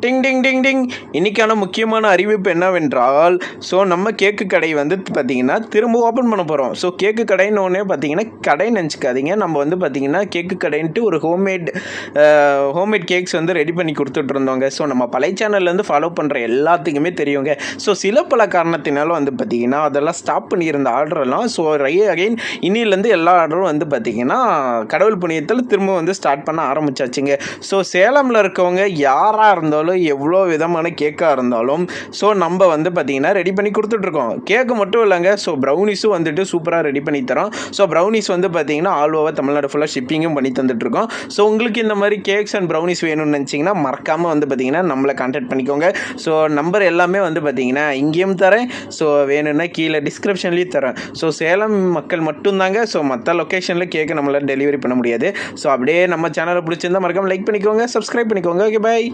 டிங் டிங் டிங் டிங் இன்னைக்கான முக்கியமான அறிவிப்பு என்னவென்றால், நம்ம கேக்கு கடை வந்து பார்த்தீங்கன்னா திரும்ப ஓப்பன் பண்ண போகிறோம். கேக்கு கடைன்னு ஒன்றே பார்த்தீங்கன்னா கடைன்னு நினச்சிக்காதீங்க. நம்ம வந்து பார்த்தீங்கன்னா கேக்கு கடைன்ட்டு ஒரு ஹோம்மேட் கேக்ஸ் வந்து ரெடி பண்ணி கொடுத்துட்டு இருந்தோங்க. நம்ம பழைய சேனல்லேருந்து ஃபாலோ பண்ணுற எல்லாத்துக்குமே தெரியுங்க. சில பல காரணத்தினால வந்து பார்த்தீங்கன்னா அதெல்லாம் ஸ்டாப் பண்ணியிருந்த ஆர்டரெல்லாம் அகைன் இன்னிலேருந்து எல்லா ஆர்டரும் வந்து பார்த்தீங்கன்னா கடவுள் புண்ணியத்தில் திரும்ப வந்து ஸ்டார்ட் பண்ண ஆரம்பிச்சாச்சுங்க. சேலமில் இருக்கவங்க யாராக இருந்தாலும் எவ்வளோ விதமான கேக்காக இருந்தாலும் நம்ம வந்து பார்த்தீங்கன்னா ரெடி பண்ணி கொடுத்துட்ருக்கோம். கேக்கு மட்டும் இல்லைங்க, ப்ரௌனிஸும் வந்துட்டு சூப்பராக ரெடி பண்ணி தரோம். ப்ரௌனிஸ் வந்து பார்த்தீங்கன்னா ஆல் ஓவர் தமிழ்நாடு ஃபுல்லாக ஷிப்பிங்கும் பண்ணி தந்துட்டுருக்கோம். உங்களுக்கு இந்த மாதிரி கேக்ஸ் அண்ட் ப்ரௌனிஸ் வேணும்னு நினச்சிங்கன்னா மறக்காமல் வந்து பார்த்தீங்கன்னா நம்மளை கான்டாக்ட் பண்ணிக்கோங்க. நம்பர் எல்லாமே வந்து பார்த்தீங்கன்னா இங்கேயும் தரேன், வேணும்னா கீழே டிஸ்கிரிப்ஷன்லேயும் தரேன். சேலம் மக்கள் மட்டும்தாங்க. மற்ற லொக்கேஷனில் கேக்கு நம்மளால் டெலிவரி பண்ண முடியாது. அப்படியே நம்ம சேனலை பிடிச்சிருந்தா மறக்காமல் லைக் பண்ணிக்கோங்க, சப்ஸ்கிரைப் பண்ணிக்கோங்க. Okay, by.